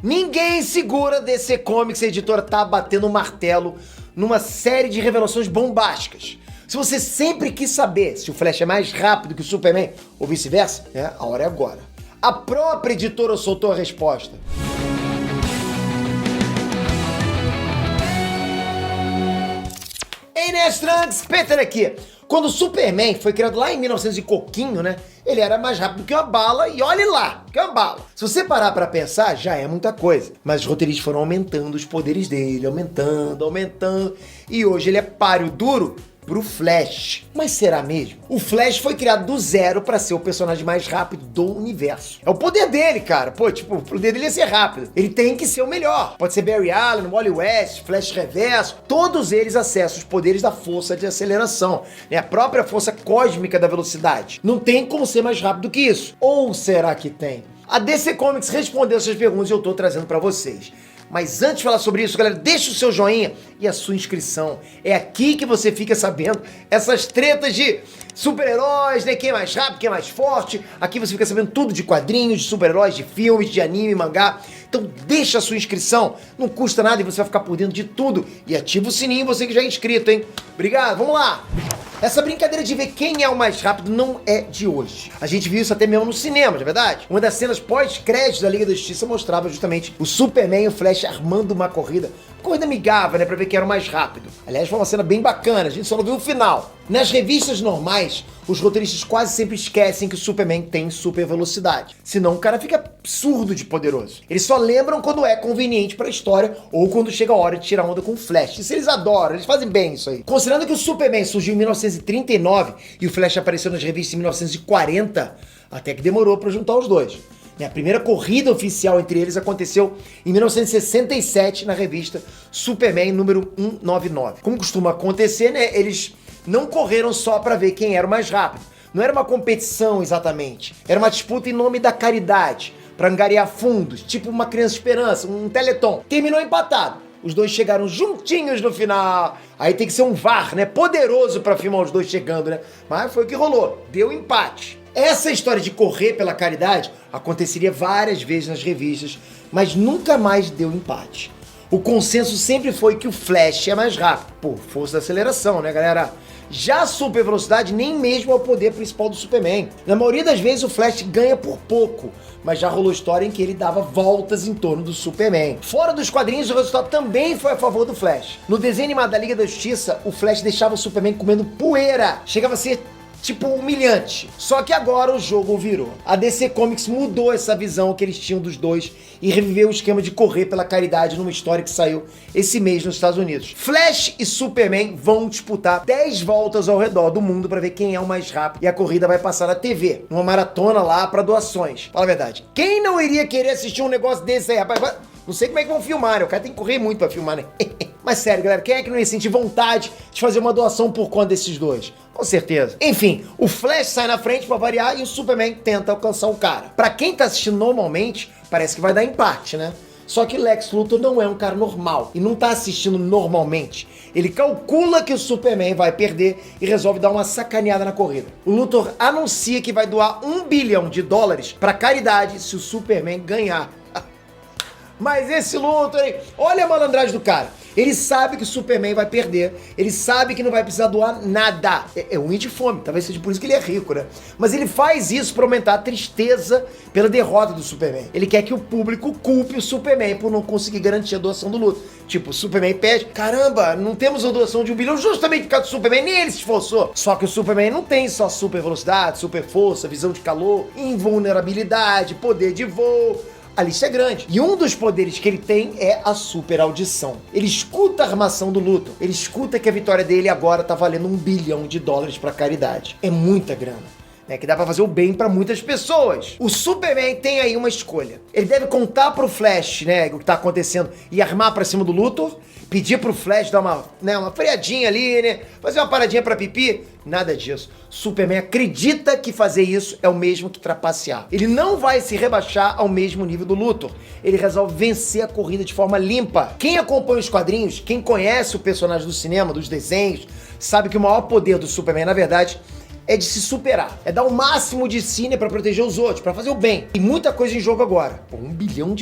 Ninguém segura DC Comics, a editora tá batendo um martelo numa série de revelações bombásticas. Se você sempre quis saber se o Flash é mais rápido que o Superman ou vice-versa, a hora é agora. A própria editora soltou a resposta. Ei, Nestranks, Peter aqui. Quando o Superman foi criado lá em 1900 e pouquinho, ele era mais rápido que uma bala e olhe lá, que uma bala. Se você parar pra pensar, já é muita coisa. Mas os roteiristas foram aumentando os poderes dele, aumentando. E hoje ele é páreo duro pro Flash. Mas será mesmo? O Flash foi criado do zero pra ser o personagem mais rápido do universo. É o poder dele, cara. O poder dele é ser rápido. Ele tem que ser o melhor. Pode ser Barry Allen, Wally West, Flash Reverso. Todos eles acessam os poderes da força de aceleração, a própria força cósmica da velocidade. Não tem como ser mais rápido que isso. Ou será que tem? A DC Comics respondeu essas perguntas e eu tô trazendo pra vocês. Mas antes de falar sobre isso, galera, deixa o seu joinha e a sua inscrição. É aqui que você fica sabendo essas tretas de super-heróis, quem é mais rápido, quem é mais forte. Aqui você fica sabendo tudo de quadrinhos, de super-heróis, de filmes, de anime, mangá. Então deixa a sua inscrição, não custa nada e você vai ficar por dentro de tudo. E ativa o sininho, você que já é inscrito, hein? Obrigado, vamos lá! Essa brincadeira de ver quem é o mais rápido não é de hoje. A gente viu isso até mesmo no cinema, não é verdade? Uma das cenas pós-créditos da Liga da Justiça mostrava justamente o Superman e o Flash armando uma corrida amigável, pra ver quem era o mais rápido. Aliás, foi uma cena bem bacana, a gente só não viu o final. Nas revistas normais, os roteiristas quase sempre esquecem que o Superman tem super velocidade. Senão o cara fica absurdo de poderoso. Eles só lembram quando é conveniente pra história ou quando chega a hora de tirar onda com o Flash. Isso eles adoram, eles fazem bem isso aí. Considerando que o Superman surgiu em 1939 e o Flash apareceu nas revistas em 1940, até que demorou pra juntar os dois. A primeira corrida oficial entre eles aconteceu em 1967 na revista Superman número 199. Como costuma acontecer, eles não correram só para ver quem era o mais rápido. Não era uma competição exatamente, era uma disputa em nome da caridade, para angariar fundos, tipo uma Criança Esperança, um Teleton. Terminou empatado. Os dois chegaram juntinhos no final. Aí tem que ser um VAR, poderoso para filmar os dois chegando, Mas foi o que rolou, deu empate. Essa história de correr pela caridade aconteceria várias vezes nas revistas, mas nunca mais deu empate. O consenso sempre foi que o Flash é mais rápido, por força da aceleração, galera? Já a super velocidade nem mesmo é o poder principal do Superman. Na maioria das vezes o Flash ganha por pouco, mas já rolou história em que ele dava voltas em torno do Superman. Fora dos quadrinhos, o resultado também foi a favor do Flash. No desenho animado da Liga da Justiça, o Flash deixava o Superman comendo poeira. Chegava a ser humilhante. Só que agora o jogo virou. A DC Comics mudou essa visão que eles tinham dos dois e reviveu o esquema de correr pela caridade numa história que saiu esse mês nos Estados Unidos. Flash e Superman vão disputar 10 voltas ao redor do mundo para ver quem é o mais rápido e a corrida vai passar na TV, numa maratona lá para doações. Fala a verdade. Quem não iria querer assistir um negócio desse aí, rapaz? Não sei como é que vão filmar, O cara tem que correr muito pra filmar, Mas sério, galera, quem é que não ia sentir vontade de fazer uma doação por conta desses dois? Com certeza. Enfim, o Flash sai na frente pra variar e o Superman tenta alcançar o cara. Pra quem tá assistindo normalmente, parece que vai dar empate, Só que Lex Luthor não é um cara normal e não tá assistindo normalmente. Ele calcula que o Superman vai perder e resolve dar uma sacaneada na corrida. O Luthor anuncia que vai doar $1 bilhão pra caridade se o Superman ganhar. Mas esse Luthor, olha a malandragem do cara. Ele sabe que o Superman vai perder, ele sabe que não vai precisar doar nada. É ruim de fome, talvez seja por isso que ele é rico, Mas ele faz isso pra aumentar a tristeza pela derrota do Superman. Ele quer que o público culpe o Superman por não conseguir garantir a doação do Luthor. Tipo, o Superman pede, caramba, não temos a doação de $1 bilhão justamente por causa do Superman, nem ele se esforçou. Só que o Superman não tem só super velocidade, super força, visão de calor, invulnerabilidade, poder de voo. A lista é grande. E um dos poderes que ele tem é a super audição. Ele escuta a armação do Luthor. Ele escuta que a vitória dele agora tá valendo $1 bilhão pra caridade. É muita grana. Que dá pra fazer o bem pra muitas pessoas. O Superman tem aí uma escolha. Ele deve contar pro Flash, o que tá acontecendo e armar pra cima do Luthor, pedir pro Flash dar uma freadinha ali, fazer uma paradinha pra pipi. Nada disso. Superman acredita que fazer isso é o mesmo que trapacear. Ele não vai se rebaixar ao mesmo nível do Luthor. Ele resolve vencer a corrida de forma limpa. Quem acompanha os quadrinhos, quem conhece o personagem do cinema, dos desenhos, sabe que o maior poder do Superman, na verdade, é de se superar. É dar o máximo de si, né, pra proteger os outros, pra fazer o bem. Tem muita coisa em jogo agora. Pô, $1 bilhão,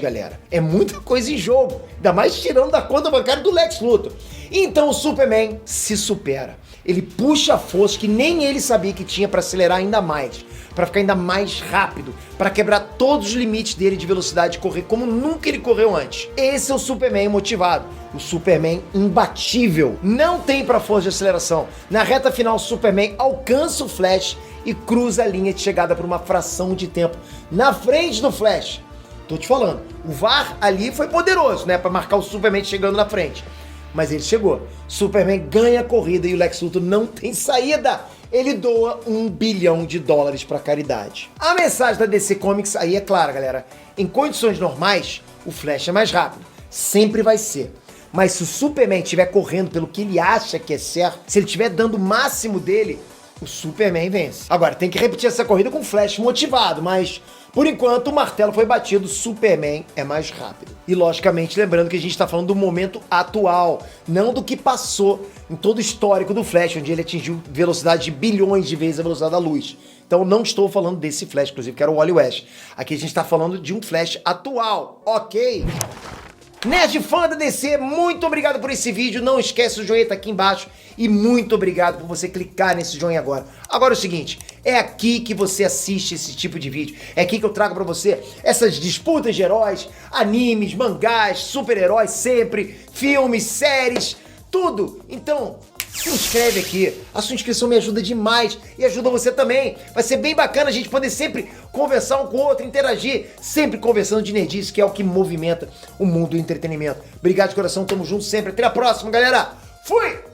galera. É muita coisa em jogo. Ainda mais tirando da conta bancária do Lex Luthor. Então o Superman se supera. Ele puxa a força que nem ele sabia que tinha pra acelerar ainda mais, pra ficar ainda mais rápido, pra quebrar todos os limites dele de velocidade e correr como nunca ele correu antes. Esse é o Superman motivado, o Superman imbatível. Não tem pra força de aceleração. Na reta final, o Superman alcança o Flash e cruza a linha de chegada por uma fração de tempo na frente do Flash. Tô te falando, o VAR ali foi poderoso, né, pra marcar o Superman chegando na frente. Mas ele chegou. Superman ganha a corrida e o Lex Luthor não tem saída. Ele doa $1 bilhão pra caridade. A mensagem da DC Comics aí é clara, galera. Em condições normais, o Flash é mais rápido. Sempre vai ser. Mas se o Superman estiver correndo pelo que ele acha que é certo, se ele estiver dando o máximo dele, o Superman vence. Agora, tem que repetir essa corrida com o Flash motivado, mas por enquanto o martelo foi batido, o Superman é mais rápido. E logicamente, lembrando que a gente está falando do momento atual, não do que passou em todo o histórico do Flash, onde ele atingiu velocidade de bilhões de vezes a velocidade da luz. Então não estou falando desse Flash, inclusive, que era o Wally West. Aqui a gente está falando de um Flash atual, ok? Nerd fã da DC, muito obrigado por esse vídeo, não esquece o joinha, tá aqui embaixo, e muito obrigado por você clicar nesse joinha agora. Agora é o seguinte, é aqui que você assiste esse tipo de vídeo, é aqui que eu trago pra você essas disputas de heróis, animes, mangás, super-heróis sempre, filmes, séries, tudo. Então, se inscreve aqui, a sua inscrição me ajuda demais e ajuda você também. Vai ser bem bacana a gente poder sempre conversar um com o outro, interagir, sempre conversando de nerdice, que é o que movimenta o mundo do entretenimento. Obrigado de coração, tamo junto sempre. Até a próxima, galera. Fui!